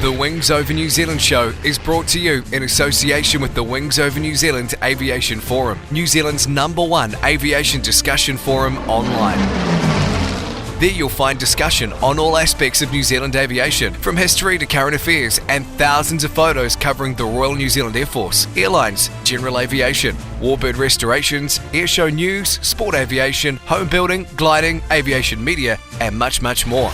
The Wings Over New Zealand show is brought to you in association with the Wings Over New Zealand Aviation Forum, New Zealand's #1 aviation discussion forum online. There you'll find discussion on all aspects of New Zealand aviation, from history to current affairs, and thousands of photos covering the Royal New Zealand Air Force, airlines, general aviation, warbird restorations, airshow news, sport aviation, home building, gliding, aviation media, and much, much more.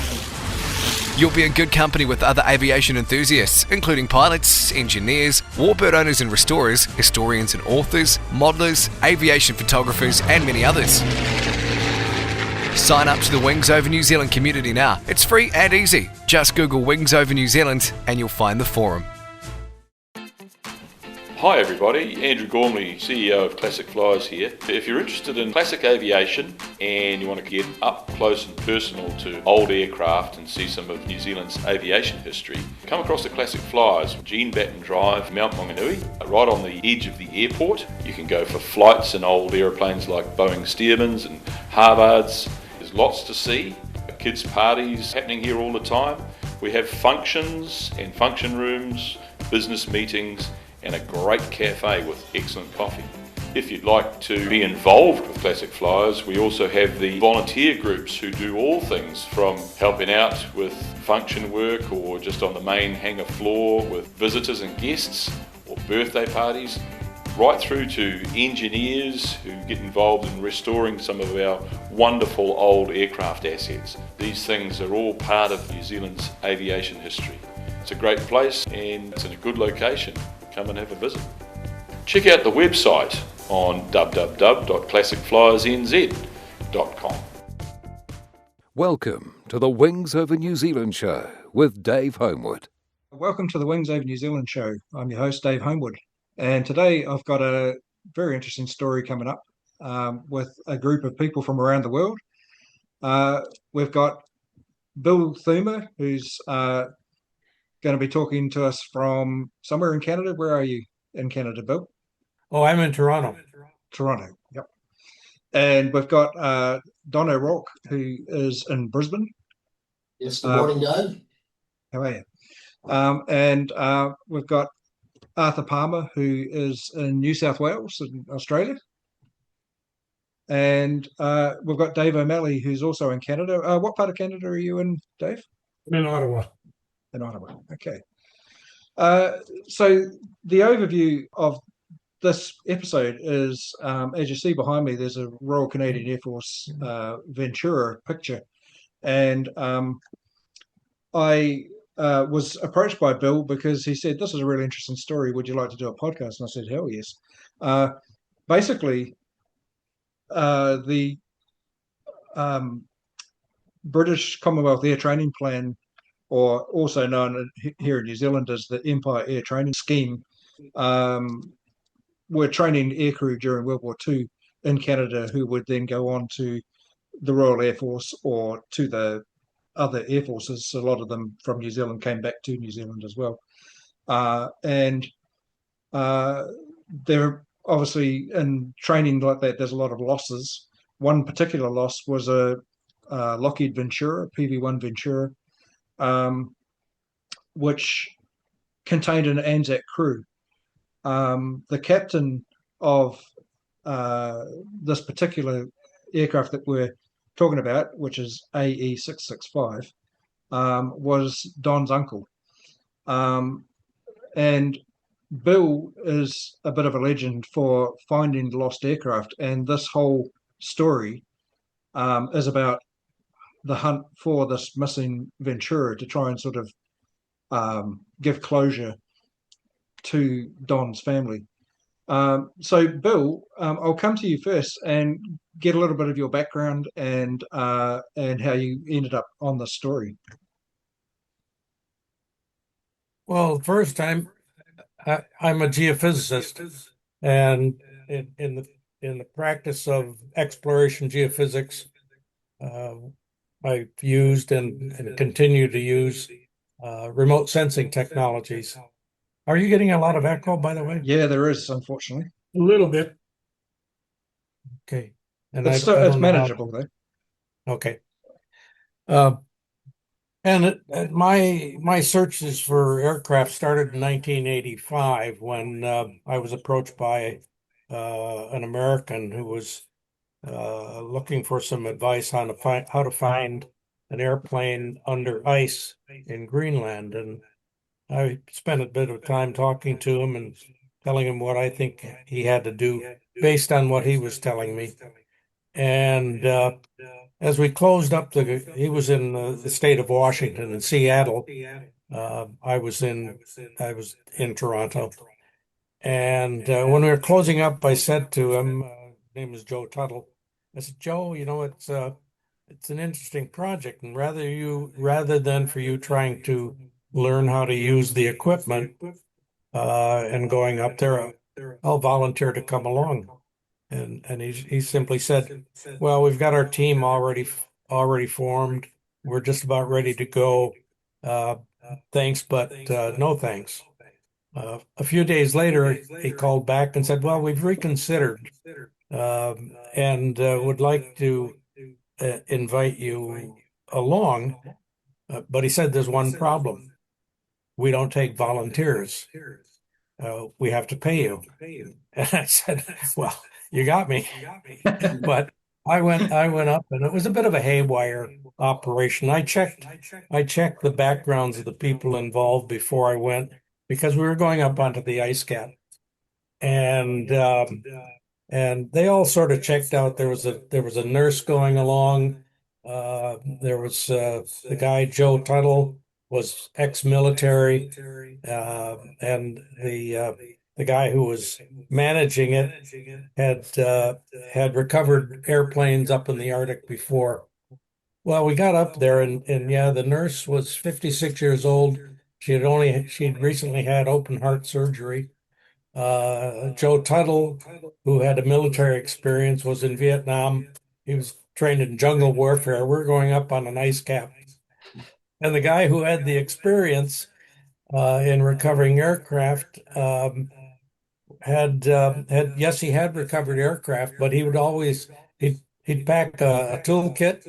You'll be in good company with other aviation enthusiasts, including pilots, engineers, warbird owners and restorers, historians and authors, modelers, aviation photographers, and many others. Sign up to the Wings Over New Zealand community now. It's free and easy. Just Google Wings Over New Zealand and you'll find the forum. Hi everybody, Andrew Gormley, CEO of Classic Flyers here. If you're interested in classic aviation and you want to get up close and personal to old aircraft and see some of New Zealand's aviation history, come across the Classic Flyers, Jean Batten Drive, Mount Maunganui, right on the edge of the airport. You can go for flights in old aeroplanes like Boeing Stearmans and Harvards. There's lots to see. Kids' parties happening here all the time. We have functions and function rooms, business meetings, and a great cafe with excellent coffee. If you'd like to be involved with Classic Flyers, we also have the volunteer groups who do all things from helping out with function work or just on the main hangar floor with visitors and guests or birthday parties, right through to engineers who get involved in restoring some of our wonderful old aircraft assets. These things are all part of New Zealand's aviation history. It's a great place and it's in a good location. Come and have a visit. Check out the website on www.classicflyersnz.com. Welcome to the Wings Over New Zealand show with Dave Homewood. Welcome to the Wings Over New Zealand show. I'm your host, Dave Homewood. And today I've got a very interesting story coming up with a group of people from around the world. We've got Bill Thumer, who's going to be talking to us from somewhere in Canada. Where are you in Canada, Bill? Oh, I'm in Toronto. Toronto, yep. And we've got Don O'Rourke, who is in Brisbane. Yes, good morning, Dave. How are you? And we've got Arthur Palmer, who is in New South Wales in Australia. And we've got Dave O'Malley, who's also in Canada. What part of Canada are you in, Dave? I'm in Ottawa. In Ottawa, okay. So the overview of this episode is, as you see behind me, there's a Royal Canadian Air Force Ventura picture. And I was approached by Bill because he said, this is a really interesting story. Would you like to do a podcast? And I said, hell yes. Basically, the British Commonwealth Air Training Plan, or also known here in New Zealand as the Empire Air Training Scheme, were training aircrew during World War II in Canada who would then go on to the Royal Air Force or to the other air forces. A lot of them from New Zealand came back to New Zealand as well. And they're obviously in training like that, there's a lot of losses. One particular loss was a Lockheed Ventura, PV-1 Ventura, which contained an ANZAC crew. The captain of this particular aircraft that we're talking about, which is AE665, was Don's uncle. And Bill is a bit of a legend for finding lost aircraft, and this whole story is about the hunt for this missing Ventura to try and sort of give closure to Don's family. So Bill, I'll come to you first and get a little bit of your background and how you ended up on this story. Well, first, I'm a geophysicist, and in the practice of exploration geophysics, I've used and continue to use remote sensing technologies. Are you getting a lot of echo, by the way? Yeah, there is, unfortunately. A little bit. Okay. And It's manageable, though. Okay. My searches for aircraft started in 1985 when I was approached by an American who was looking for some advice on how to find an airplane under ice in Greenland. And I spent a bit of time talking to him and telling him what I think he had to do based on what he was telling me. And as we closed up he was in the state of Washington in Seattle. I was in Toronto. And when we were closing up, I said to him, his name is Joe Tuttle. I said, Joe, it's an interesting project, and rather than for you trying to learn how to use the equipment and going up there, I'll volunteer to come along. And he simply said, well, we've got our team already formed. We're just about ready to go. Thanks, but no thanks. A few days later, he called back and said, well, we've reconsidered and would like to invite you along. But he said there's one problem. We don't take volunteers. We have to pay you. And I said, well, you got me. But I went up, and it was a bit of a haywire operation. I checked the backgrounds of the people involved before I went, because we were going up onto the ice cap. And they all sort of checked out. There was a nurse going along. There was the guy, Joe Tuttle, was ex-military, and the guy who was managing it had recovered airplanes up in the Arctic before. Well, we got up there, and yeah, the nurse was 56 years old. She'd recently had open heart surgery. Joe Tuttle, who had a military experience, was in Vietnam. He was trained in jungle warfare. We're going up on an ice cap. And the guy who had the experience in recovering aircraft he had recovered aircraft, but he would always he'd pack a toolkit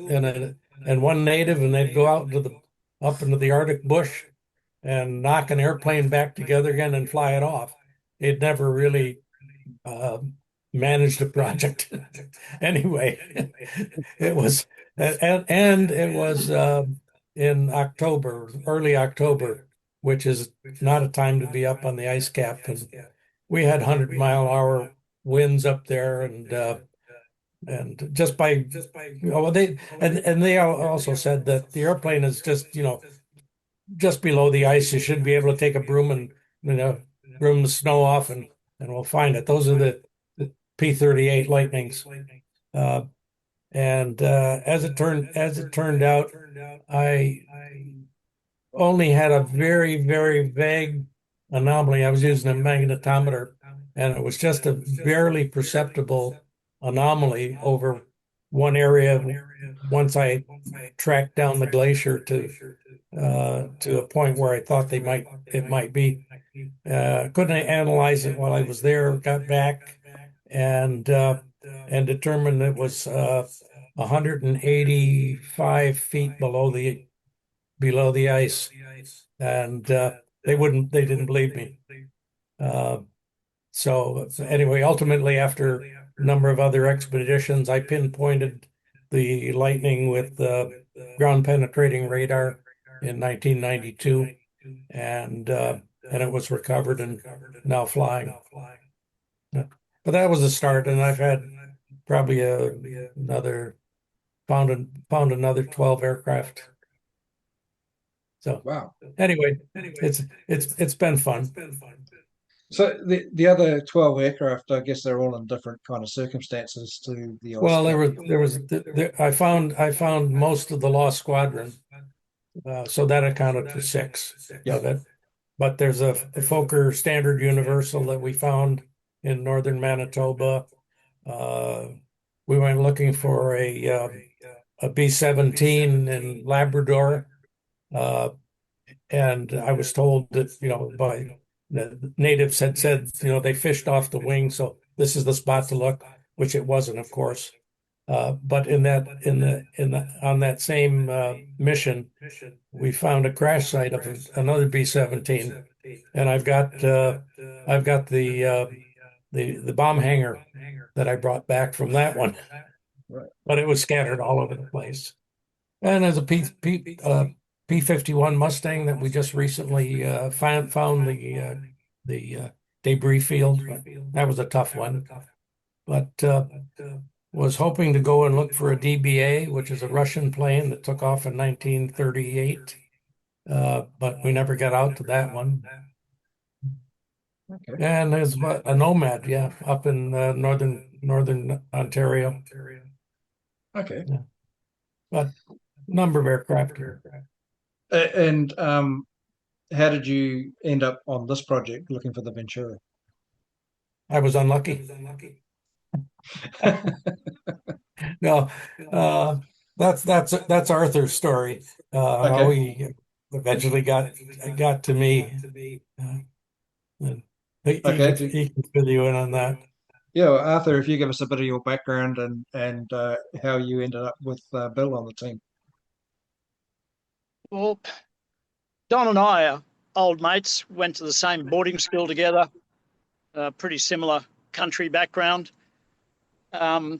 and one native, and they'd go out up into the Arctic bush and knock an airplane back together again and fly it off. He'd never really managed a project. Anyway, it was in October, early October, which is not a time to be up on the ice cap. And we had 100-mile-an-hour winds up there, and just by they also said that the airplane is just below the ice. You should be able to take a broom and broom the snow off, and we'll find it. Those are the P-38 Lightnings. As it turned out, I only had a very, very vague anomaly. I was using a magnetometer, and it was just a barely perceptible anomaly over one area. Once I tracked down the glacier to a point where I thought it might be. Couldn't analyze it while I was there. Got back and determined it was 185 feet below the ice, and they didn't believe me. So anyway, ultimately, after a number of other expeditions, I pinpointed the Lightning with ground penetrating radar in 1992, and it was recovered and now flying. But that was the start, and I've had probably found another 12 aircraft. So Wow. Anyway, it's been fun. So the other 12 aircraft, I guess they're all in different kind of circumstances to the. Well, I found most of the Lost Squadron, so that accounted for 6 of it. But there's a Fokker Standard Universal that we found in northern Manitoba. We went looking for a B-17 in Labrador, and I was told that by the natives had said they fished off the wing, so this is the spot to look, which it wasn't, of course. But on that same mission, we found a crash site of another B-17, and I've got the bomb hanger that I brought back from that one, Right. but it was scattered all over the place. And there's a P-51 Mustang that we just recently found the debris field. That was a tough one, but was hoping to go and look for a DBA, which is a Russian plane that took off in 1938, but we never got out to that one. Okay. And there's a Nomad, yeah, up in northern Ontario. Okay. Yeah. But number of aircraft here. And how did you end up on this project looking for the Ventura? I was unlucky. No, that's Arthur's story. How he eventually got to me. He can fill you in on that. Yeah, well, Arthur, if you give us a bit of your background and how you ended up with Bill on the team. Well, Don and I are old mates, went to the same boarding school together, pretty similar country background. I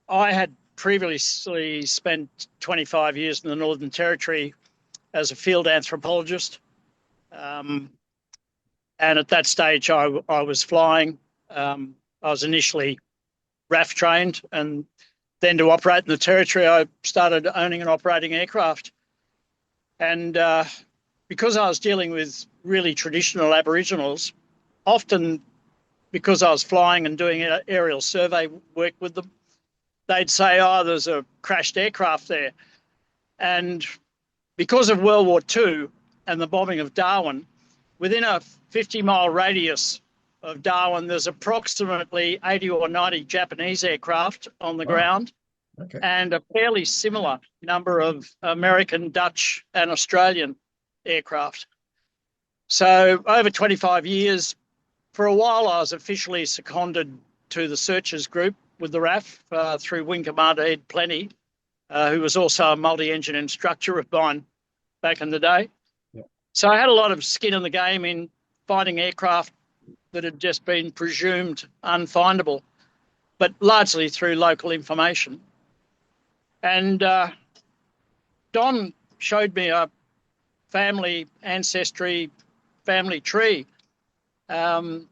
had previously spent 25 years in the Northern Territory as a field anthropologist. And at that stage, I was flying. I was initially RAF trained, and then to operate in the Territory, I started owning and operating aircraft. And because I was dealing with really traditional Aboriginals, often because I was flying and doing aerial survey work with them, they'd say, oh, there's a crashed aircraft there. And because of World War II and the bombing of Darwin, within a 50-mile radius of Darwin, there's approximately 80 or 90 Japanese aircraft on the ground, and a fairly similar number of American, Dutch, and Australian aircraft. So over 25 years, for a while, I was officially seconded to the searchers group with the RAF through Wing Commander Ed Plenty, who was also a multi-engine instructor of mine back in the day. Yep. So I had a lot of skin in the game in finding aircraft that had just been presumed unfindable, but largely through local information. And Don showed me a family ancestry, family tree. And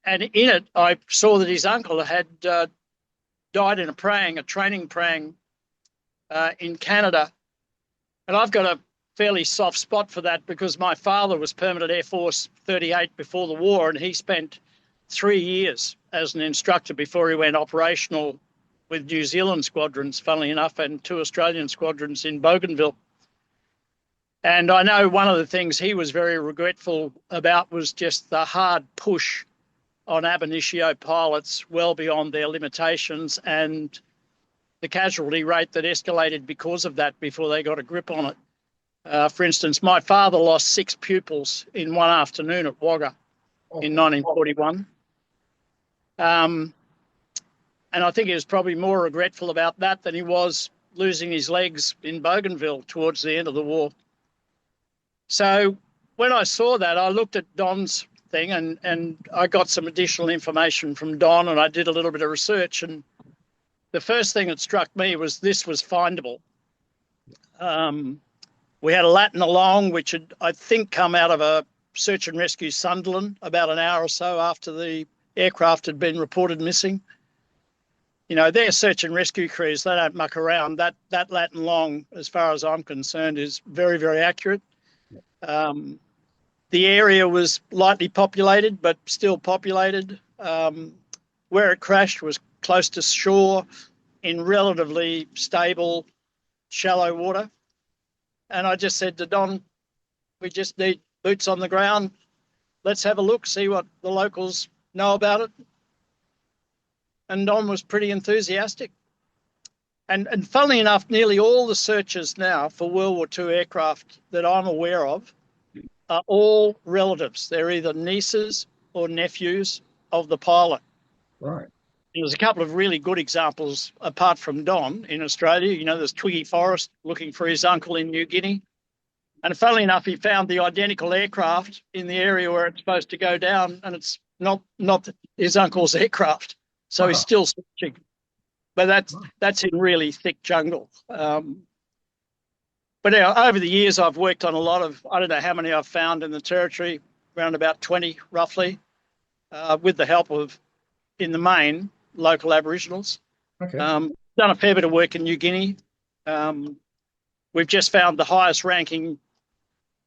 in it, I saw that his uncle had died in a training praying in Canada. And I've got a fairly soft spot for that because my father was Permanent Air Force 38 before the war, and he spent 3 years as an instructor before he went operational with New Zealand squadrons, funnily enough, and 2 Australian squadrons in Bougainville. And I know one of the things he was very regretful about was just the hard push on ab initio pilots well beyond their limitations and the casualty rate that escalated because of that before they got a grip on it. For instance, my father lost 6 pupils in one afternoon at Wagga in 1941. And I think he was probably more regretful about that than he was losing his legs in Bougainville towards the end of the war. So when I saw that, I looked at Don's thing and I got some additional information from Don, and I did a little bit of research. And the first thing that struck me was this was findable. We had a Latin along, which had, I think, come out of a search and rescue Sunderland about an hour or so after the aircraft had been reported missing. You know, they're search and rescue crews. They don't muck around. That Latin long, as far as I'm concerned, is very, very accurate. The area was lightly populated, but still populated. Where it crashed was close to shore in relatively stable, shallow water. And I just said to Don, we just need boots on the ground. Let's have a look, see what the locals know about it. And Don was pretty enthusiastic. And funnily enough, nearly all the searches now for World War II aircraft that I'm aware of are all relatives. They're either nieces or nephews of the pilot. Right. There's a couple of really good examples apart from Don in Australia. You know, there's Twiggy Forrest looking for his uncle in New Guinea. And funnily enough, he found the identical aircraft in the area where it's supposed to go down, and it's not his uncle's aircraft. So he's still searching. But that's in really thick jungle. But over the years, I've worked on a lot of, I don't know how many I've found in the territory, around about 20 roughly, with the help of, in the main, local Aboriginals. Okay. Done a fair bit of work in New Guinea. We've just found the highest ranking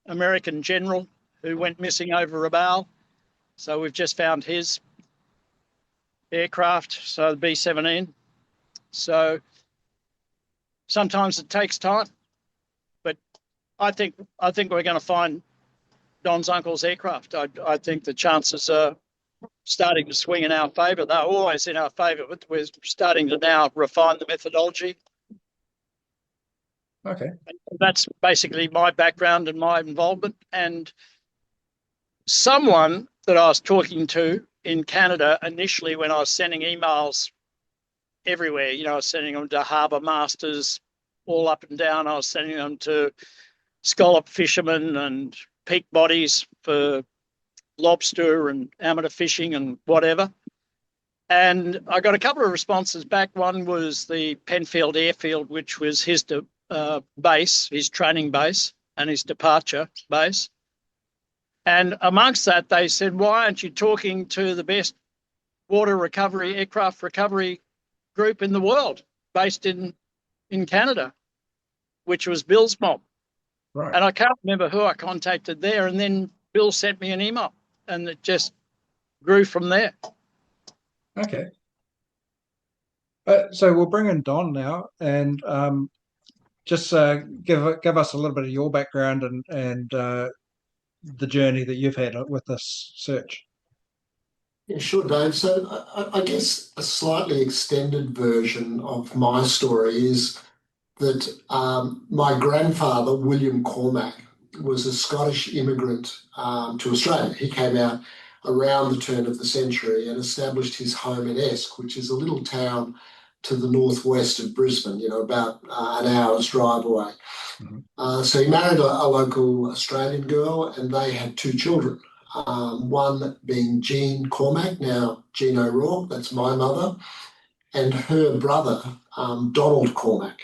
American general who went missing over Rabaul. So we've just found his aircraft, so the B-17. So sometimes it takes time, but I think we're going to find Don's uncle's aircraft. I think the chances are starting to swing in our favour. They're always in our favour, but we're starting to now refine the methodology. Okay. And that's basically my background and my involvement. And someone that I was talking to in Canada initially when I was sending emails everywhere, you know, I was sending them to harbour masters all up and down. I was sending them to scallop fishermen and peak bodies for lobster and amateur fishing and whatever. And I got a couple of responses back. One was the Pennfield Airfield, which was his base, his training base and his departure base. And amongst that, they said, why aren't you talking to the best water recovery, aircraft recovery group in the world based in Canada, which was Bill's mob. Right. And I can't remember who I contacted there. And then Bill sent me an email and it just grew from there. Okay. So we'll bring in Don now and just give us a little bit of your background and the journey that you've had with this search. Yeah, sure, Dave. So I guess a slightly extended version of my story is that my grandfather, William Cormack, was a Scottish immigrant to Australia. He came out around the turn of the century and established his home in Esk, which is a little town to the northwest of Brisbane, you know, about an hour's drive away. Mm-hmm. So he married a local Australian girl and they had two children. One being Jean Cormack, now Jean O'Rourke, that's my mother, and her brother, Donald Cormack.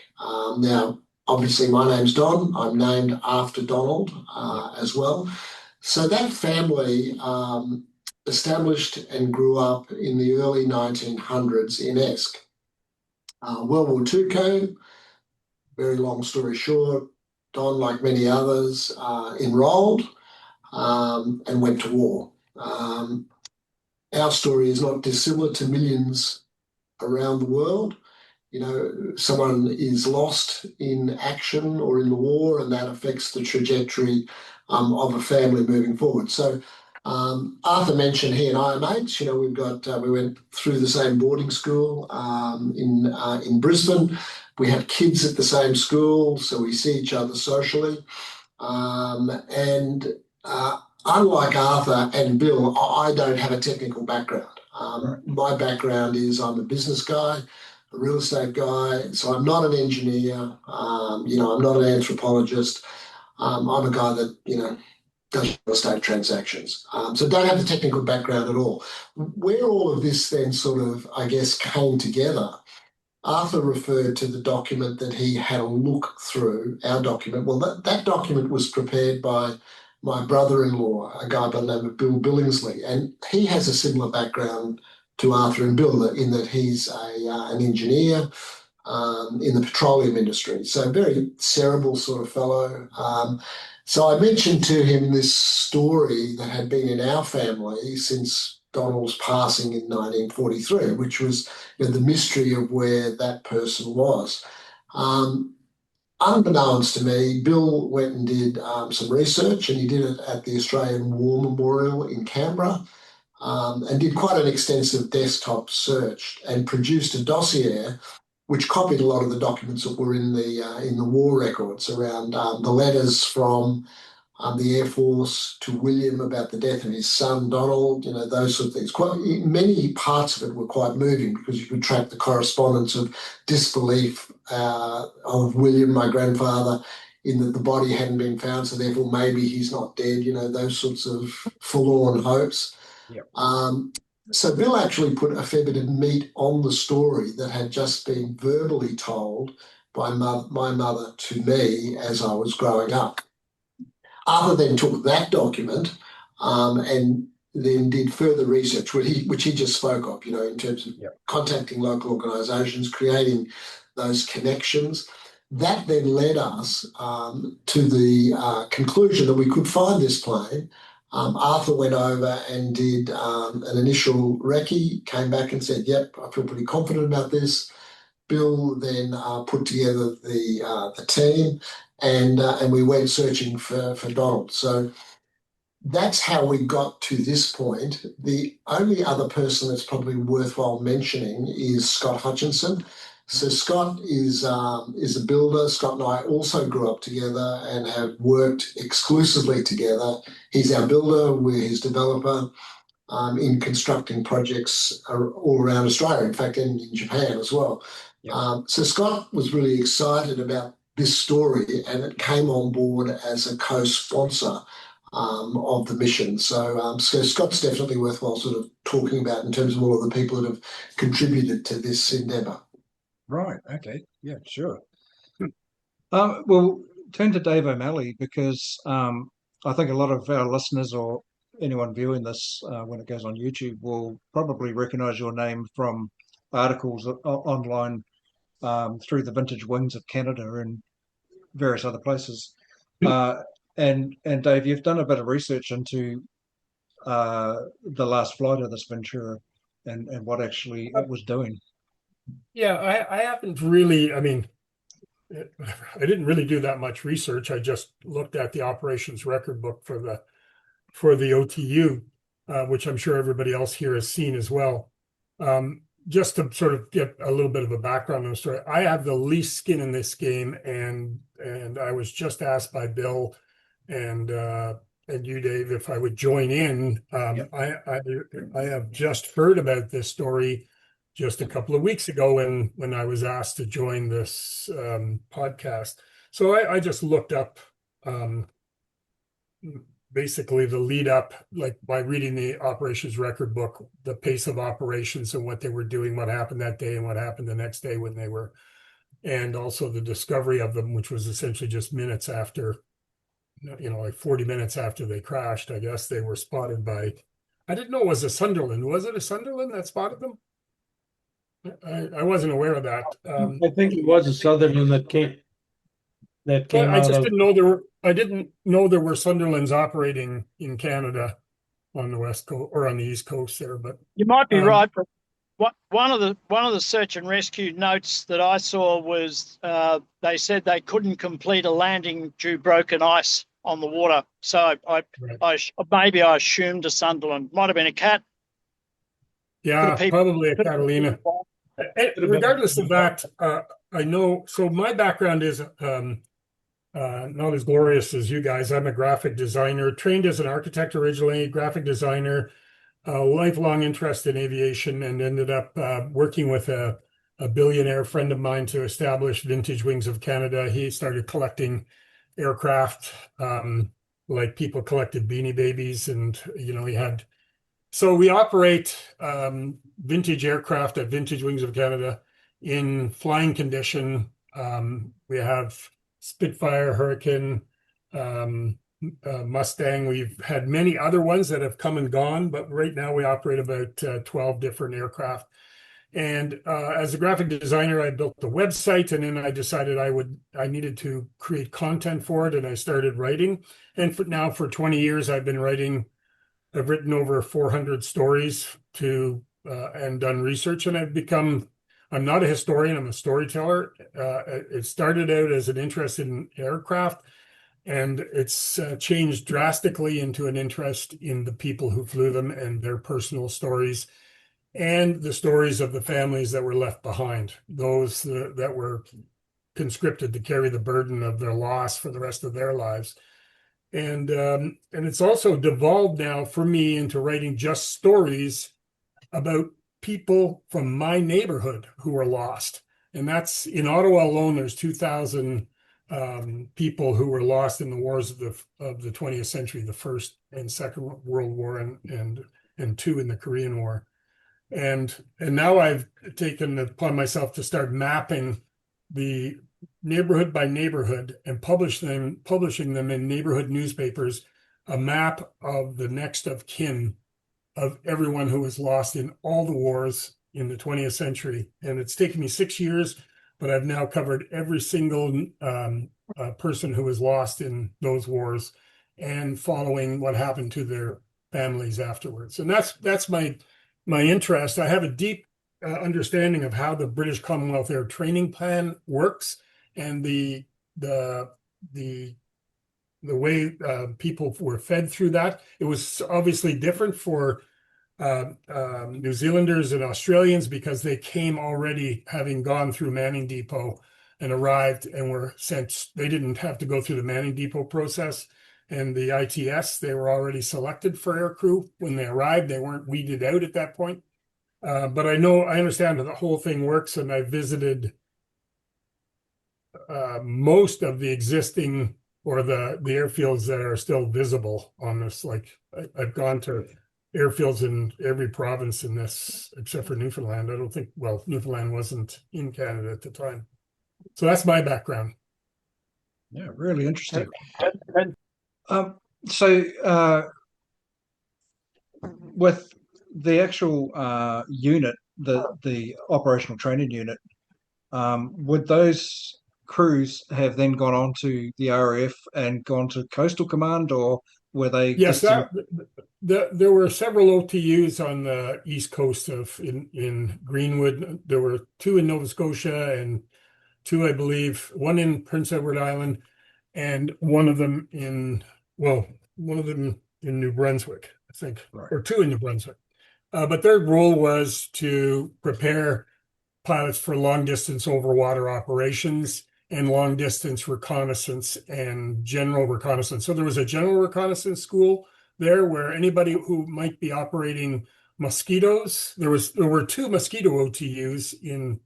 Now, obviously my name's Don. I'm named after Donald as well. So that family established and grew up in the early 1900s in Esk. World War II came. Very long story short, Don, like many others, enrolled and went to war. Our story is not dissimilar to millions around the world. You know, someone is lost in action or in the war, and that affects the trajectory of a family moving forward. So Arthur mentioned he and I are mates. You know, we went through the same boarding school in Brisbane. We have kids at the same school, so we see each other socially. Unlike Arthur and Bill, I don't have a technical background. My background is I'm a business guy, a real estate guy, so I'm not an engineer. You know, I'm not an anthropologist. I'm a guy that, you know, does real estate transactions. So don't have the technical background at all. Where all of this then sort of, I guess, came together, Arthur referred to the document that he had a look through, our document. Well, that document was prepared by my brother-in-law, a guy by the name of Bill Billingsley, and he has a similar background to Arthur and Bill in that he's an engineer in the petroleum industry. So very cerebral sort of fellow. So I mentioned to him this story that had been in our family since Donald's passing in 1943, which was, you know, the mystery of where that person was. Unbeknownst to me, Bill went and did some research, and he did it at the Australian War Memorial in Canberra, and did quite an extensive desktop search and produced a dossier which copied a lot of the documents that were in the war records around the letters from the Air Force, to William about the death of his son, Donald, those sort of things. Many parts of it were quite moving because you could track the correspondence of disbelief of William, my grandfather, in that the body hadn't been found, so therefore maybe he's not dead, those sorts of forlorn hopes. Yep. So Bill actually put a fair bit of meat on the story that had just been verbally told by my mother to me as I was growing up. Arthur then took that document and then did further research, which he just spoke of, in terms of contacting local organisations, creating those connections. That then led us to the conclusion that we could find this plane. Arthur went over and did an initial recce, came back and said, yep, I feel pretty confident about this. Bill then put together the team and we went searching for Donald. So that's how we got to this point. The only other person that's probably worthwhile mentioning is Scott Hutchinson. So Scott is a builder. Scott and I also grew up together and have worked exclusively together. He's our builder, we're his developer in constructing projects all around Australia, in fact, in Japan as well. Yep. So Scott was really excited about this story and it came on board as a co-sponsor of the mission. So Scott's definitely worthwhile sort of talking about in terms of all of the people that have contributed to this endeavour. Right. Okay. Yeah, sure. We'll turn to Dave O'Malley because I think a lot of our listeners or anyone viewing this when it goes on YouTube will probably recognise your name from articles online through the Vintage Wings of Canada and various other places. And Dave, you've done a bit of research into the last flight of this Ventura and what actually it was doing. Yeah, I haven't really, I didn't really do that much research. I just looked at the operations record book for the OTU, which I'm sure everybody else here has seen as well. Just to sort of get a little bit of a background on the story, I have the least skin in this game, and I was just asked by Bill and you, Dave, if I would join in. I have just heard about this story just a couple of weeks ago when I was asked to join this podcast. So I just looked up basically the lead up, like by reading the operations record book, the pace of operations and what they were doing, what happened that day and what happened the next day when they were, and also the discovery of them, which was essentially just minutes after, like 40 minutes after they crashed. I guess they were spotted by, I didn't know it was a Sunderland. Was it a Sunderland that spotted them? I wasn't aware of that. I think it was a Southern that came. I just didn't know there were. I didn't know there were Sunderlands operating in Canada on the west coast or on the east coast there. But you might be right. But one of the search and rescue notes that I saw was they said they couldn't complete a landing due broken ice on the water. So I assumed a Sunderland. Might have been a cat. Yeah, probably a Catalina. Regardless of that, I know. So my background is not as glorious as you guys. I'm a graphic designer, trained as an architect originally, graphic designer, lifelong interest in aviation, and ended up working with a billionaire friend of mine to establish Vintage Wings of Canada. He started collecting aircraft like people collected Beanie Babies, and he had. So we operate vintage aircraft at Vintage Wings of Canada in flying condition. We have Spitfire, Hurricane, Mustang. We've had many other ones that have come and gone, but right now we operate about 12 different aircraft. And as a graphic designer, I built the website, and then I decided I needed to create content for it, and I started writing. And for 20 years, I've been writing. I've written over 400 stories and done research, and I'm not a historian, I'm a storyteller. It started out as an interest in aircraft, and it's changed drastically into an interest in the people who flew them and their personal stories, and the stories of the families that were left behind, those that were conscripted to carry the burden of their loss for the rest of their lives. And it's also devolved now for me into writing just stories about people from my neighborhood who are lost. And that's in Ottawa alone, there's 2,000 people who were lost in the wars of the 20th century, the First and Second World War, and two in the Korean War. And now I've taken it upon myself to start mapping the neighborhood by neighborhood and publishing them in neighborhood newspapers, a map of the next of kin of everyone who was lost in all the wars in the 20th century. And it's taken me 6 years, but I've now covered every single person who was lost in those wars and following what happened to their families afterwards. And that's my interest. I have a deep understanding of how the British Commonwealth Air Training Plan works and the way people were fed through that. It was obviously different for New Zealanders and Australians because they came already having gone through Manning Depot and arrived and were sent. They didn't have to go through the Manning Depot process and the ITS. They were already selected for aircrew when they arrived. They weren't weeded out at that point. But I understand how the whole thing works, and I visited most of the existing or the airfields that are still visible on this. Like I've gone to airfields in every province in this except for Newfoundland. I don't think, well, Newfoundland wasn't in Canada at the time. So that's my background. Yeah, really interesting. With the actual unit, the operational training unit, would those crews have then gone on to the RAF and gone to Coastal Command, or were they? Yes, there were several OTUs on the east coast in Greenwood. There were 2 in Nova Scotia and 2, I believe, one in Prince Edward Island, and one of them in New Brunswick, I think, right. Or 2 in New Brunswick. But their role was to prepare pilots for long distance over water operations and long distance reconnaissance and general reconnaissance. So there was a general reconnaissance school there where anybody who might be operating mosquitoes, there were 2 mosquito OTUs in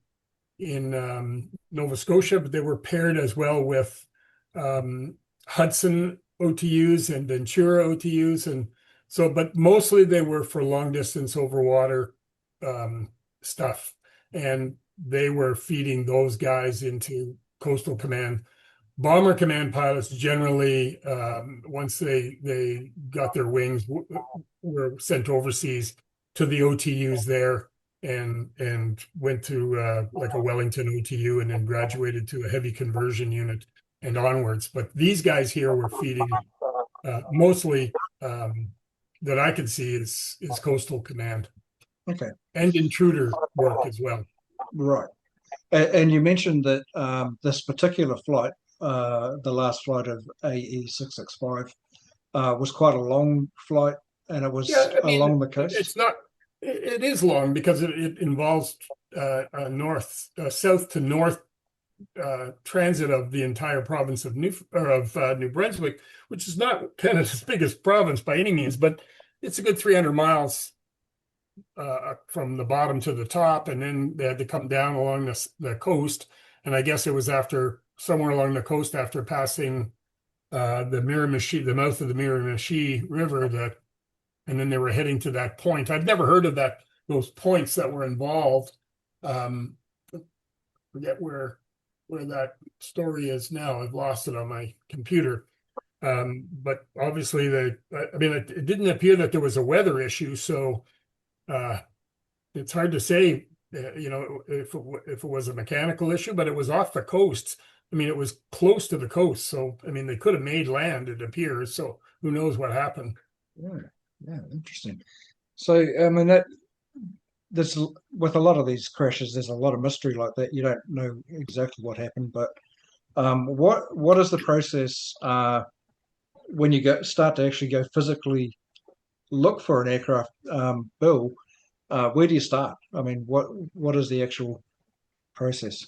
Nova Scotia, but they were paired as well with Hudson OTUs and Ventura OTUs, and so, but mostly they were for long distance over water stuff, and they were feeding those guys into Coastal Command. Bomber Command pilots generally, once they got their wings, were sent overseas to the OTUs there and went to like a Wellington OTU and then graduated to a heavy conversion unit and onwards. But these guys here were feeding mostly that I could see is Coastal Command. Okay. And intruder work as well. Right. And you mentioned that this particular flight, the last flight of AE665, was quite a long flight, and it was along the coast. It's not. It is long because it involves south to north transit of the entire province of New Brunswick, which is not Canada's biggest province by any means, but it's a good 300 miles from the bottom to the top, and then they had to come down along the coast. And I guess it was somewhere along the coast after passing the Miramichi, the mouth of the Miramichi River, and then they were heading to that point. I've never heard of those points that were involved. Forget where that story is now. I've lost it on my computer. But obviously it didn't appear that there was a weather issue. So it's hard to say, if it was a mechanical issue, but it was off the coast. I mean, it was close to the coast. So, I mean, they could have made land, it appears. So who knows what happened. Yeah, interesting. So, I mean, there's with a lot of these crashes, there's a lot of mystery like that. You don't know exactly what happened, but what is the process when you start to actually go physically look for an aircraft, Bill? Where do you start? I mean, what is the actual process?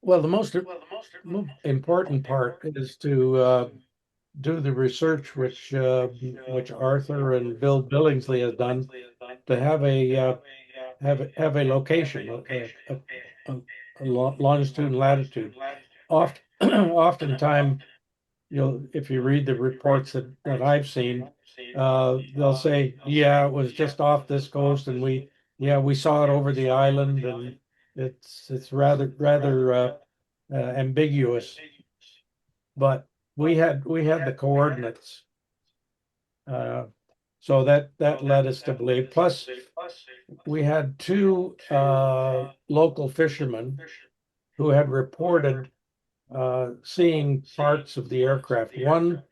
Well, the most important part is to do the research which Arthur and Bill Billingsley has done to have a location, a longitude and latitude. Oftentimes, if you read the reports that I've seen, they'll say, yeah, it was just off this coast, and we saw it over the island, and it's rather ambiguous. But we had the coordinates, so that led us to believe. Plus, we had two local fishermen who had reported seeing parts of the aircraft. One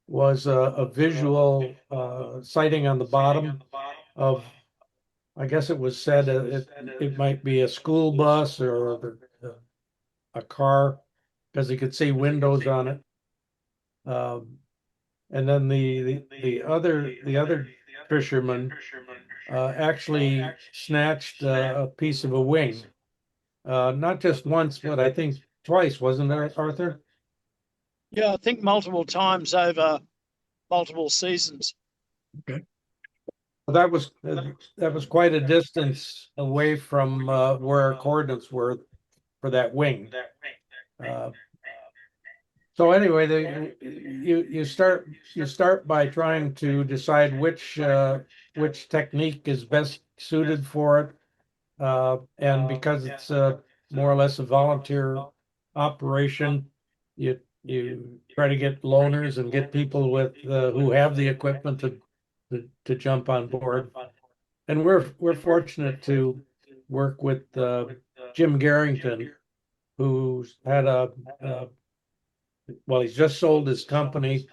was a visual sighting on the bottom of, I guess it was said it might be a school bus or a car, because he could see windows on it. And then the other fisherman actually snatched a piece of a wing, not just once, but I think twice, wasn't it, Arthur? Yeah, I think multiple times over multiple seasons. Okay. Well, that was quite a distance away from where our coordinates were for that wing. So anyway, you start by trying to decide which technique is best suited for it, and because it's more or less a volunteer operation, you try to get loaners and get people with who have the equipment to jump on board. And we're fortunate to work with Jim Garrington, who's had he's just sold his company,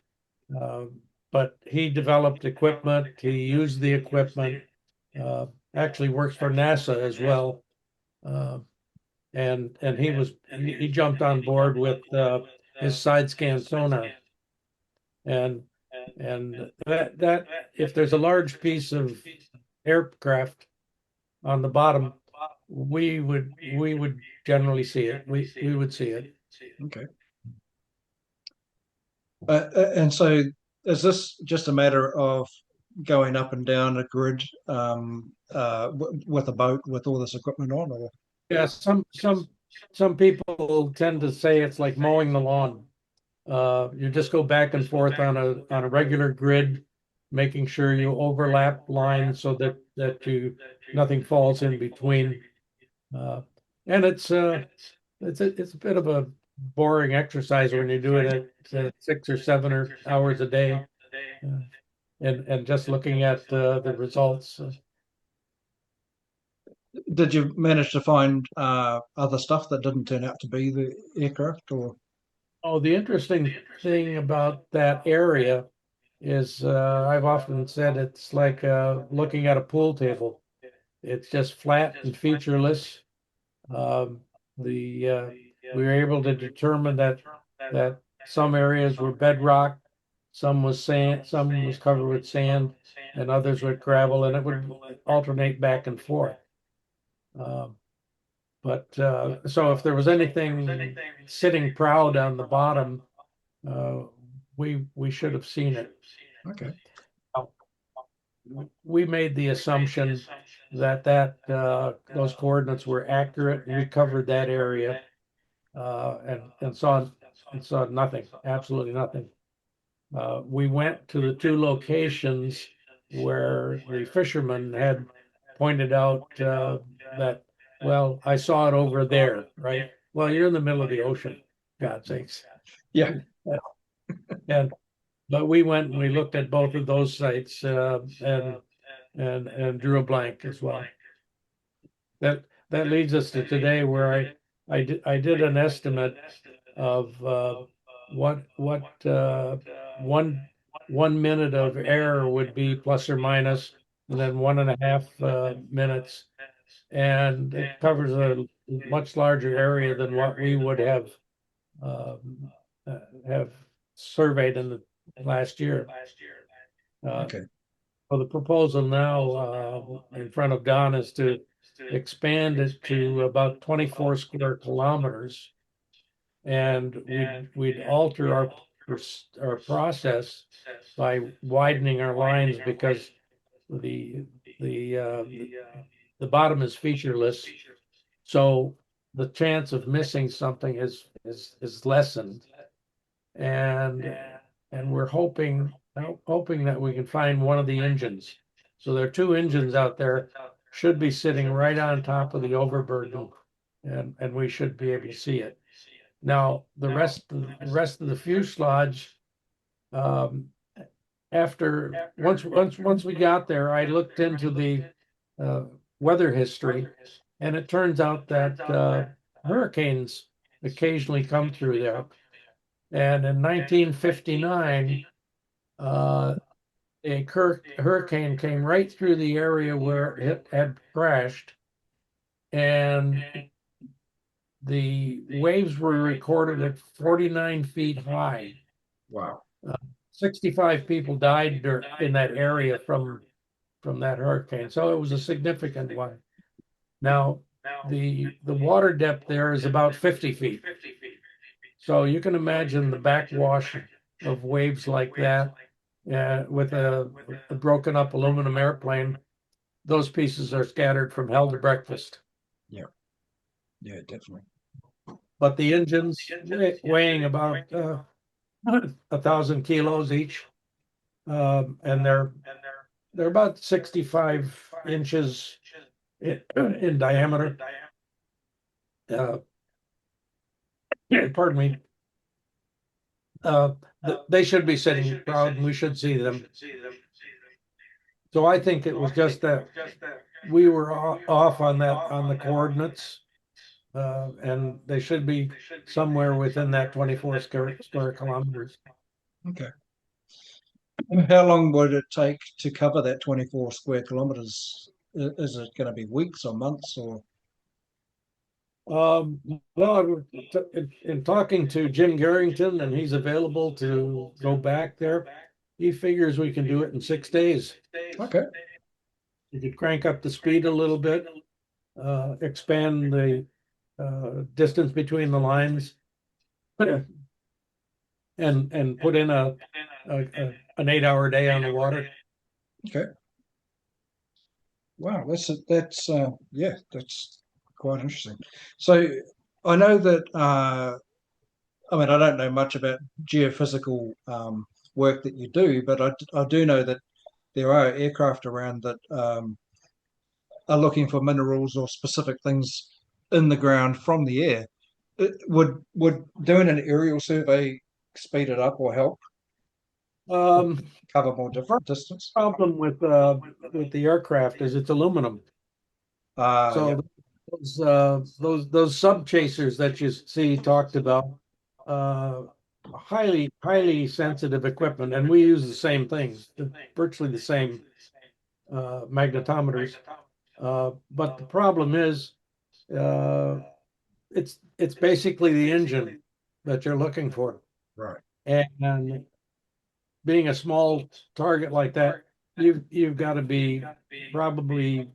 but he developed equipment. He used the equipment. Actually works for NASA as well, and he jumped on board with his side scan sonar, and that if there's a large piece of aircraft on the bottom, we would generally see it. We would see it. Okay. And so is this just a matter of going up and down a grid with a boat with all this equipment on? Or? Yeah, some people tend to say it's like mowing the lawn. You just go back and forth on a regular grid, making sure you overlap lines so that nothing falls in between. And it's a bit of a boring exercise when you do it at 6 or 7 hours a day, and just looking at the results. Did you manage to find other stuff that didn't turn out to be the aircraft? Or? Oh, the interesting thing about that area is I've often said it's like looking at a pool table. It's just flat and featureless. We were able to determine that some areas were bedrock, some was sand, some was covered with sand, and others with gravel, and it would alternate back and forth. But so if there was anything sitting proud on the bottom, we should have seen it. Okay. We made the assumption that those coordinates were accurate, and we covered that area, and saw nothing, absolutely nothing. We went to the two locations where the fishermen had pointed out that, well, I saw it over there, right? Well, you're in the middle of the ocean, God's sakes. Yeah. But we went and we looked at both of those sites and drew a blank as well. That leads us to today, where I did an estimate of what 1 minute of error would be plus or minus, and then 1.5 minutes, and it covers a much larger area than what we would have surveyed in the last year. Okay. Well, the proposal now in front of Don is to expand it to about 24 square kilometers, and we'd alter process by widening our lines because the bottom is featureless, so the chance of missing something is lessened, and we're hoping that we can find one of the engines. So there are two engines out there, should be sitting right on top of the overburden, and we should be able to see it. Now the rest of the fuselage, once we got there, I looked into the weather history, and it turns out that hurricanes occasionally come through there. And in 1959, a hurricane came right through the area where it had crashed, and the waves were recorded at 49 feet high. Wow. 65 people died in that area from that hurricane. So it was a significant one. Now, the water depth there is about 50 feet. So you can imagine the backwash of waves like that with a broken up aluminum airplane. Those pieces are scattered from hell to breakfast. Yeah. Yeah, definitely. But the engines weighing about 1,000 kilos each, and they're about 65 inches in diameter. Pardon me. They should be sitting proud, and we should see them. So I think it was just that we were off on the coordinates, and they should be somewhere within that 24 square kilometers. Okay. And how long would it take to cover that 24 square kilometers? Is it going to be weeks or months or? Well, in talking to Jim Garrington, and he's available to go back there, he figures we can do it in 6 days. Okay. You could crank up the speed a little bit, expand the distance between the lines, and put in an 8-hour day on the water. Okay. Wow, that's quite interesting. So I know that I don't know much about geophysical work that you do, but I do know that there are aircraft around that are looking for minerals or specific things in the ground from the air. Would doing an aerial survey speed it up or help? Cover more different distance? Problem with the aircraft is it's aluminum. Yeah. Those sub chasers that you see talked about, highly sensitive equipment, and we use the same things, virtually the same magnetometers. But the problem is, it's basically the engine that you're looking for. Right. And being a small target like that, you've got to be probably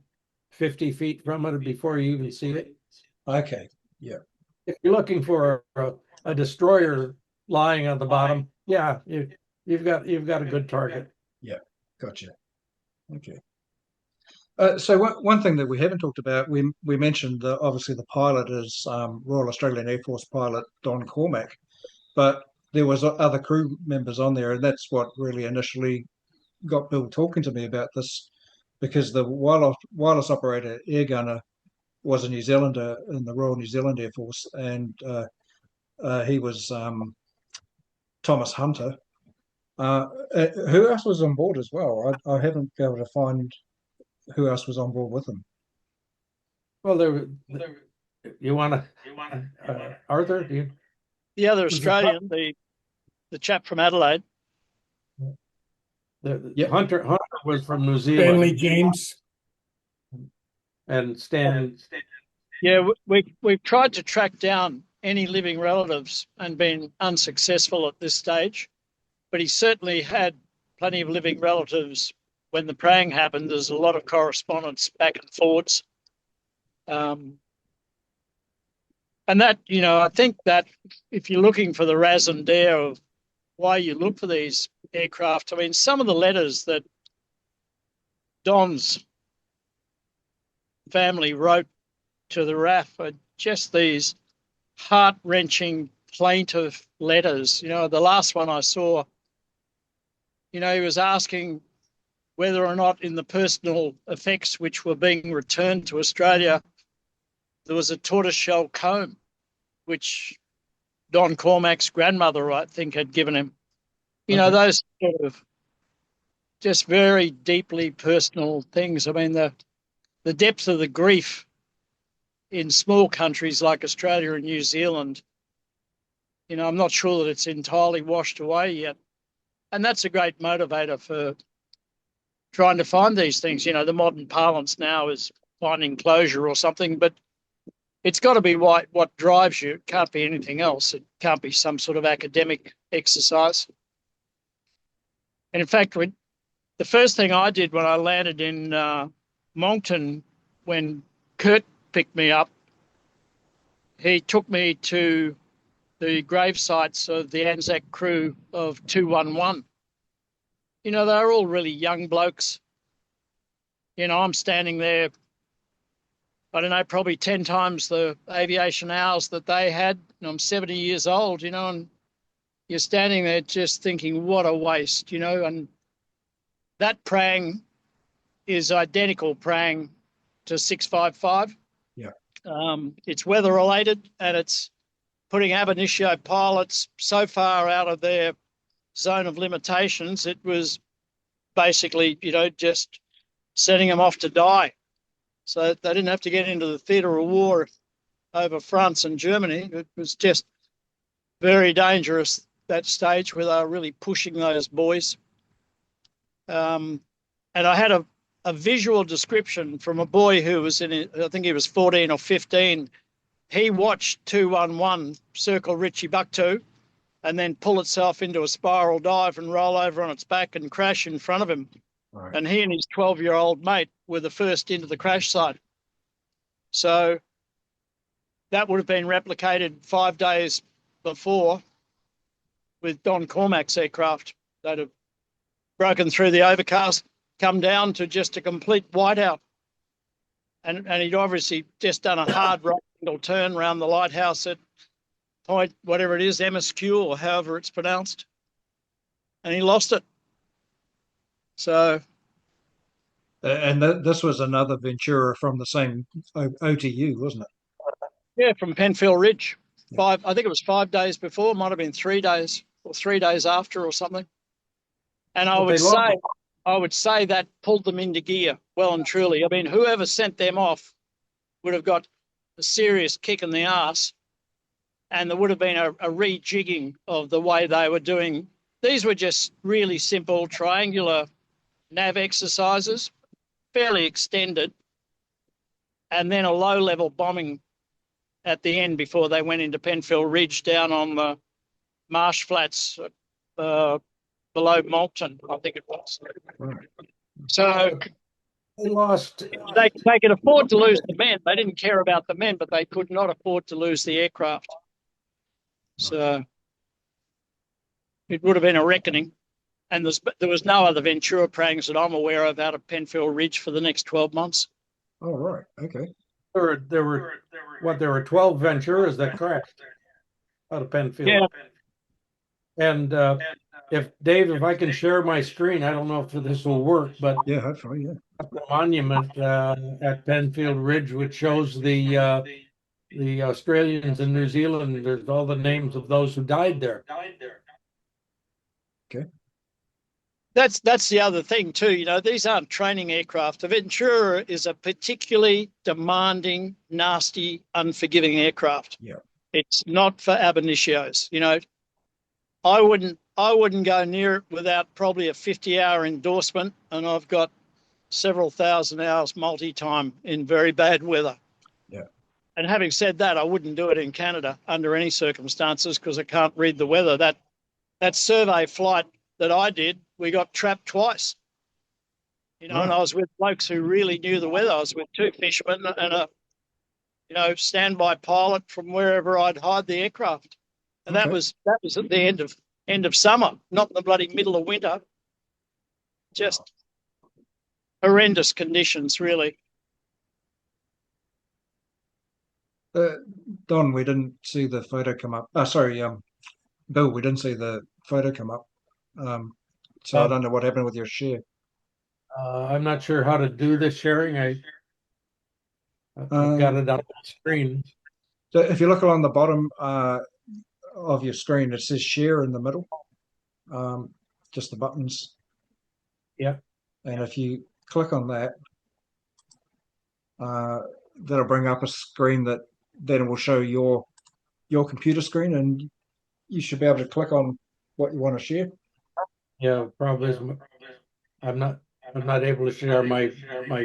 50 feet from it before you even see it. Okay. Yeah. If you're looking for a destroyer lying on the bottom, yeah, you've got a good target. Yeah. Gotcha. Okay. So one thing that we haven't talked about, we mentioned that obviously the pilot is Royal Australian Air Force pilot Don Cormack, but there was other crew members on there, and that's what really initially got Bill talking to me about this, because the wireless operator air gunner was a New Zealander in the Royal New Zealand Air Force, and he was Thomas Hunter. Who else was on board as well? I haven't been able to find who else was on board with him. Well, you want to Arthur? The other Australian, the chap from Adelaide. Hunter was from New Zealand. Stanley James. And Stan. Yeah, we've tried to track down any living relatives and been unsuccessful at this stage. But he certainly had plenty of living relatives when the praying happened. There's a lot of correspondence back and forwards. And that, I think that if you're looking for the raison d'etre why you look for these aircraft. I mean, some of the letters that Don's family wrote to the RAF are just these heart-wrenching, plaintive letters. You know, the last one I saw, you know, he was asking whether or not in the personal effects which were being returned to Australia, there was a tortoiseshell comb, which Don Cormack's grandmother, I think, had given him. You know, those sort of just very deeply personal things. I mean, the depth of the grief in small countries like Australia and New Zealand, you know, I'm not sure that it's entirely washed away yet. And that's a great motivator for trying to find these things. You know, the modern parlance now is finding closure or something, but it's got to be what drives you. It can't be anything else. It can't be some sort of academic exercise. And in fact, the first thing I did when I landed in Moncton, when Kurt picked me up, he took me to the grave sites of the ANZAC crew of 211. You know, they're all really young blokes. You know, I'm standing there, I don't know, probably 10 times the aviation hours that they had. And I'm 70 years old, you know, and you're standing there just thinking, what a waste, you know. And that prang is identical prang to 655. Yeah. It's weather related, and it's putting ab initio pilots so far out of their zone of limitations, it was basically, you know, just setting them off to die. So they didn't have to get into the theatre of war over France and Germany. It was just very dangerous, that stage where they were really pushing those boys. And I had a visual description from a boy who was I think he was 14 or 15. He watched 211 circle Richie Buckto and then pull itself into a spiral dive and roll over on its back and crash in front of him. Right. And he and his 12-year-old mate were the first into the crash site. So that would have been replicated 5 days before with Don Cormack's aircraft. They'd have broken through the overcast, come down to just a complete whiteout. And he'd obviously just done a hard right angle turn around the lighthouse at point, whatever it is, MSQ or however it's pronounced. And he lost it. So. And this was another Ventura from the same OTU, wasn't it? Yeah, from Pennfield Ridge. Yeah. I think it was 5 days before, might have been 3 days or 3 days after or something. And I would say that pulled them into gear, well and truly. I mean, whoever sent them off would have got a serious kick in the arse, and there would have been a rejigging of the way they were doing. These were just really simple triangular nav exercises, fairly extended, and then a low-level bombing at the end before they went into Pennfield Ridge down on the marsh flats below Moncton, I think it was. Right. So They lost. they could afford to lose the men. They didn't care about the men, but they could not afford to lose the aircraft. So it would have been a reckoning. And there was no other Ventura prangs that I'm aware of out of Pennfield Ridge for the next 12 months. Oh, right. Okay. There were 12 Venturas that crashed out of Pennfield. Yeah. And if I can share my screen, I don't know if this will work, but yeah, hopefully, yeah. The monument at Pennfield Ridge, which shows the Australians and New Zealanders, all the names of those who died there. Okay. That's the other thing too. You know, these aren't training aircraft. The Ventura is a particularly demanding, nasty, unforgiving aircraft. Yeah. It's not for ab initios. You know, I wouldn't go near it without probably a 50-hour endorsement, and I've got several thousand hours multi-time in very bad weather. Yeah. And having said that, I wouldn't do it in Canada under any circumstances because I can't read the weather. That survey flight that I did, we got trapped twice. You know, and I was with blokes who really knew the weather. I was with two fishermen and a standby pilot from wherever I'd hide the aircraft. And that was at the end of end of summer, not in the bloody middle of winter. Just horrendous conditions, really. Don, we didn't see the photo come up. Sorry, Bill, we didn't see the photo come up. So I don't know what happened with your share. I'm not sure how to do the sharing. I've got it on the screen. So if you look along the bottom of your screen, it says share in the middle. Just the buttons. Yeah. And if you click on that, that'll bring up a screen that then will show your computer screen, and you should be able to click on what you want to share. Yeah, probably. I'm not able to share my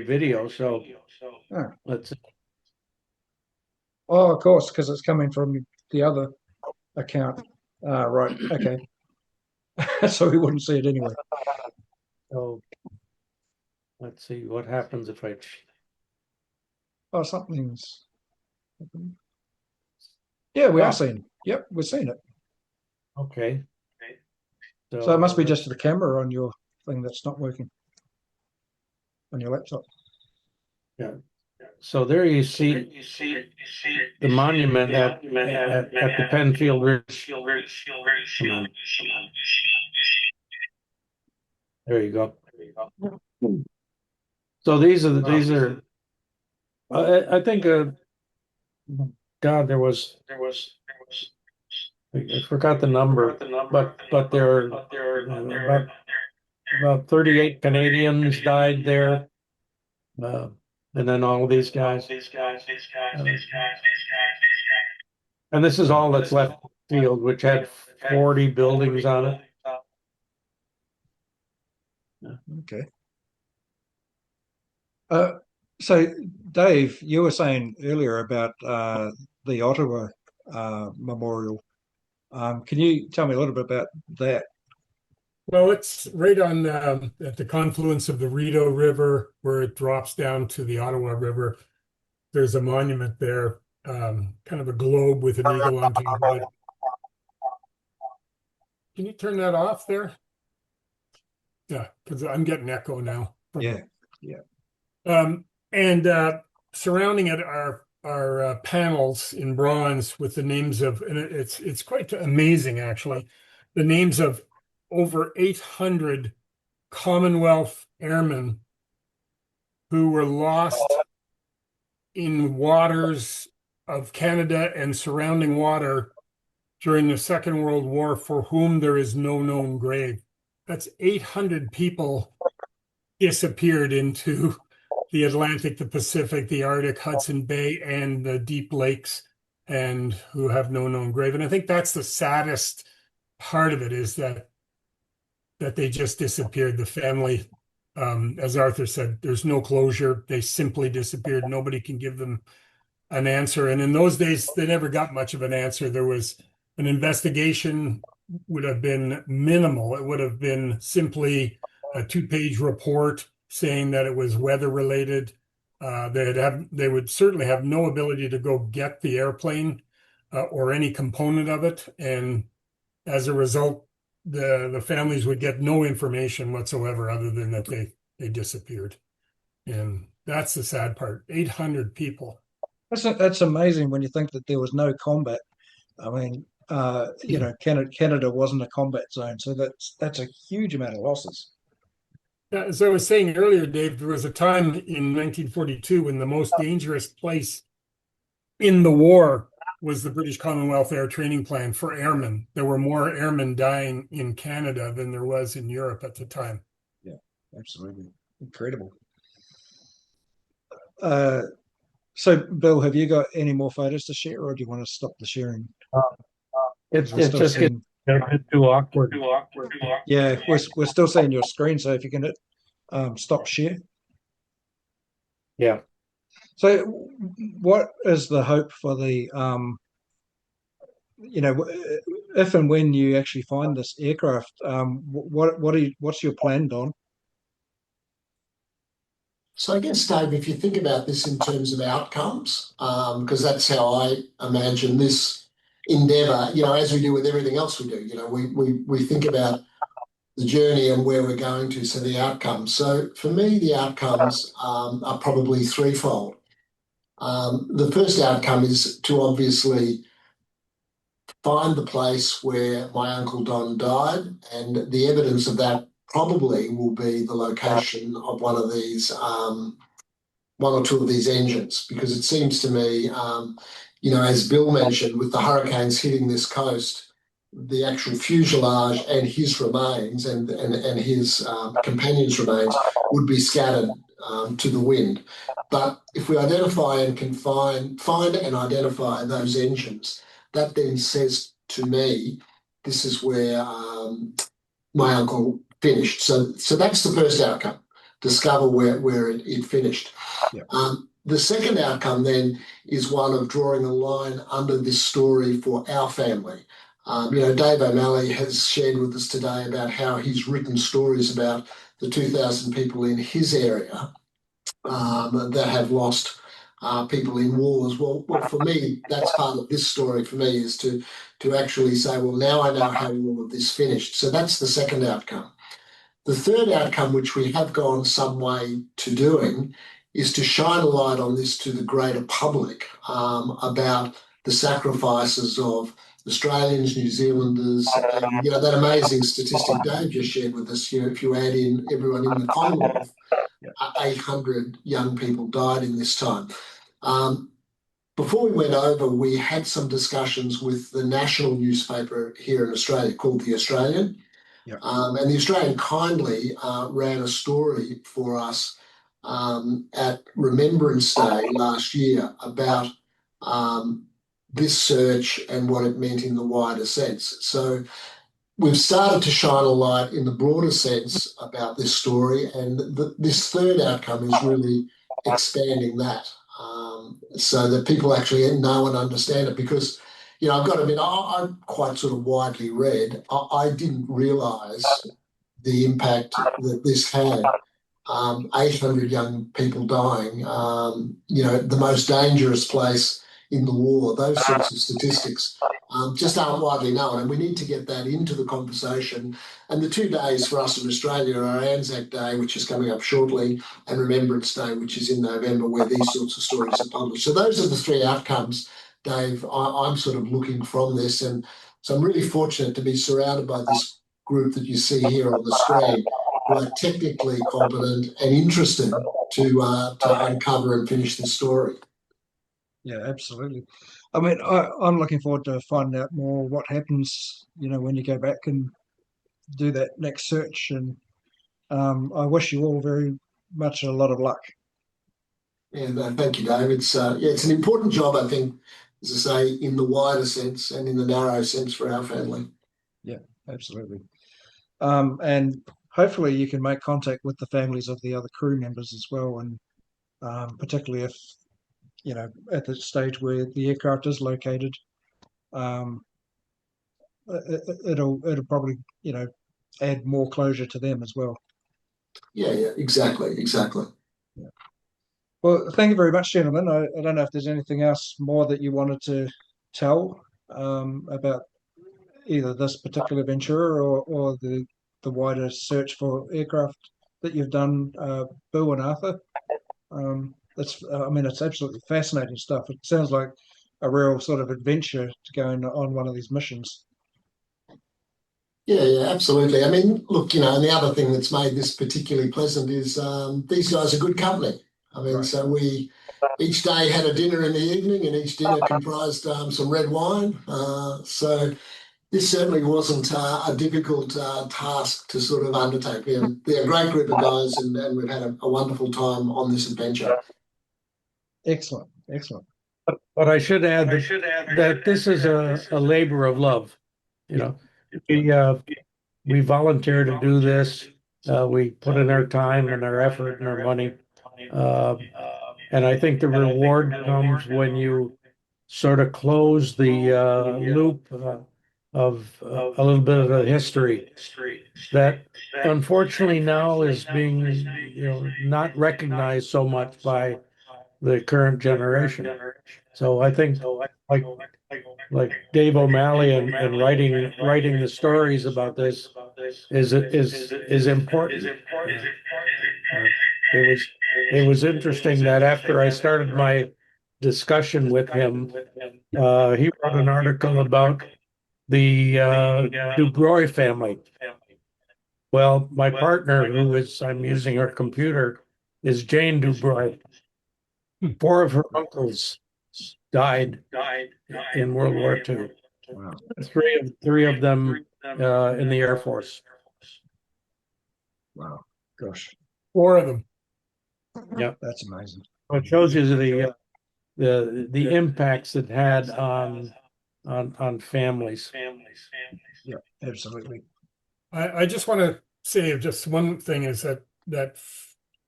video, so let's see. Oh, of course, because it's coming from the other account. Right. Okay. So we wouldn't see it anyway. So let's see what happens if I. Oh, something's. Yeah, we are seeing. Yep, we're seeing it. Okay. So it must be just the camera on your thing that's not working on your laptop. Yeah. So there you see the monument at the Pennfield Ridge. There you go. So these are. I think. God, there was. I forgot the number, but there are about 38 Canadians died there, and then all of these guys. And this is all that's left of the field, which had 40 buildings on it. Okay. So, Dave, you were saying earlier about the Ottawa Memorial. Can you tell me a little bit about that? Well, it's right on at the confluence of the Rideau River, where it drops down to the Ottawa River. There's a monument there, kind of a globe with an eagle on top of it. Can you turn that off there? Yeah, because I'm getting echo now. Yeah. And surrounding it are panels in bronze with the names of, and it's quite amazing actually, the names of over 800 Commonwealth airmen who were lost in waters of Canada and surrounding water during the Second World War, for whom there is no known grave. That's 800 people disappeared into the Atlantic, the Pacific, the Arctic, Hudson Bay, and the deep lakes, and who have no known grave. And I think that's the saddest part of it, is that they just disappeared. The family, as Arthur said, there's no closure. They simply disappeared. Nobody can give them an answer. And in those days, they never got much of an answer. There was an investigation, would have been minimal. It would have been simply a 2-page report saying that it was weather related. They would certainly have no ability to go get the airplane or any component of it. And as a result, the families would get no information whatsoever other than that they disappeared. And that's the sad part. 800 people. That's amazing when you think that there was no combat. I mean, Canada wasn't a combat zone, so that's a huge amount of losses. As I was saying earlier, Dave, there was a time in 1942 when the most dangerous place in the war was the British Commonwealth Air Training Plan for airmen. There were more airmen dying in Canada than there was in Europe at the time. Yeah, absolutely. Incredible. So, Bill, have you got any more photos to share, or do you want to stop the sharing? It's just getting a bit too awkward. Yeah, we're still seeing your screen, so if you can hit stop share. Yeah. So what is the hope for the if and when you actually find this aircraft, what's your plan, Don? So I guess, Dave, if you think about this in terms of outcomes, because that's how I imagine this endeavour, as we do with everything else we do. We think about the journey and where we're going to, so the outcomes. So for me, the outcomes are probably threefold. The first outcome is to obviously find the place where my Uncle Don died, and the evidence of that probably will be the location of one of these, one or two of these engines, because it seems to me, as Bill mentioned, with the hurricanes hitting this coast, the actual fuselage and his remains and his companions' remains would be scattered to the wind. But if we identify and can find and identify those engines, that then says to me, this is where my uncle finished. So that's the first outcome, discover where it finished. Yep. The second outcome then is one of drawing a line under this story for our family. Dave O'Malley has shared with us today about how he's written stories about the 2,000 people in his area that have lost people in wars. Well, for me, that's part of this story for me, is to actually say, well, now I know how all of this finished. So that's the second outcome. The third outcome, which we have gone some way to doing, is to shine a light on this to the greater public about the sacrifices of Australians, New Zealanders, and that amazing statistic Dave just shared with us. If you add in everyone in the Commonwealth, 800 young people died in this time. Before we went over, we had some discussions with the national newspaper here in Australia called The Australian. Yep. And The Australian kindly ran a story for us at Remembrance Day last year about this search and what it meant in the wider sense. So we've started to shine a light in the broader sense about this story, and this third outcome is really expanding that so that people actually know and understand it. Because, I've got to admit, I'm quite sort of widely read. I didn't realise the impact that this had. 800 young people dying, the most dangerous place in the war, those sorts of statistics just aren't widely known, and we need to get that into the conversation. And the 2 days for us in Australia are ANZAC Day, which is coming up shortly, and Remembrance Day, which is in November, where these sorts of stories are published. So those are the three outcomes, Dave, I'm sort of looking from this. And so I'm really fortunate to be surrounded by this group that you see here on the screen, who are technically competent and interested to uncover and finish the story. Yeah, absolutely. I mean, I'm looking forward to finding out more what happens, when you go back and do that next search. And I wish you all very much a lot of luck. Yeah, thank you, Dave. It's an important job, I think, as I say, in the wider sense and in the narrow sense for our family. Yeah, absolutely. And hopefully you can make contact with the families of the other crew members as well, and particularly if, at the stage where the aircraft is located, it'll probably, add more closure to them as well. Yeah, exactly. Yeah. Well, thank you very much, gentlemen. I don't know if there's anything else more that you wanted to tell about either this particular Ventura or the wider search for aircraft that you've done, Bill and Arthur. It's absolutely fascinating stuff. It sounds like a real sort of adventure to go on one of these missions. Yeah, absolutely. I mean, look, and the other thing that's made this particularly pleasant is these guys are good company. I mean, right. So we each day had a dinner in the evening, and each dinner comprised some red wine. So this certainly wasn't a difficult task to sort of undertake. They're a great group of guys, and we've had a wonderful time on this adventure. Excellent. But I should add that this is a labor of love. We volunteer to do this. We put in our time and our effort and our money. And I think the reward comes when you sort of close the loop of a little bit of the history that unfortunately now is being not recognized so much by the current generation. So I think like Dave O'Malley and writing the stories about this is important. It was interesting that after I started my discussion with him, he wrote an article about the Dubroy family. Well, my partner, I'm using her computer, is Jane Dubroy. 4 of her uncles died in World War II. Wow. Three of them in the Air Force. Wow. Gosh. 4 of them. Yeah, That's amazing. it shows you the impacts it had on families. Yeah, absolutely. I just want to say just one thing is that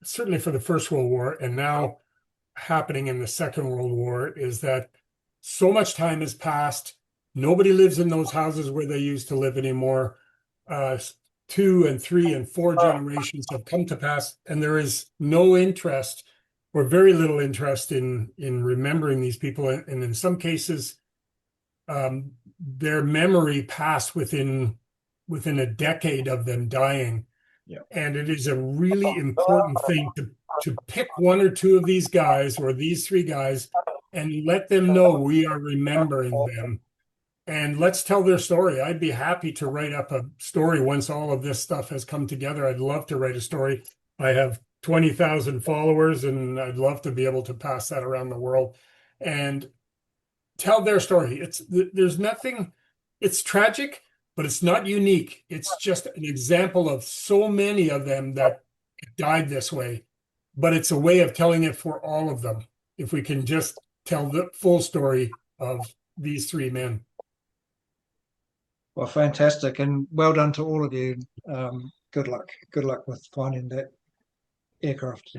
certainly for the First World War and now happening in the Second World War is that so much time has passed. Nobody lives in those houses where they used to live anymore. 2 and 3 and 4 generations have come to pass, and there is no interest or very little interest in remembering these people. And in some cases, their memory passed within a decade of them dying. Yeah. And it is a really important thing to pick 1 or 2 of these guys or these 3 guys and let them know we are remembering them. And let's tell their story. I'd be happy to write up a story once all of this stuff has come together. I'd love to write a story. I have 20,000 followers, and I'd love to be able to pass that around the world and tell their story. There's nothing, it's tragic, but it's not unique. It's just an example of so many of them that died this way. But it's a way of telling it for all of them. If we can just tell the full story of these 3 men. Well, fantastic, and well done to all of you. Good luck. Good luck with finding that aircraft.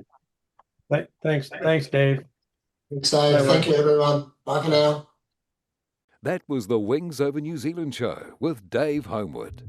Thanks, Dave. Thanks, Dave. Thank you, everyone. Bye for now. That was the Wings Over New Zealand show with Dave Homewood.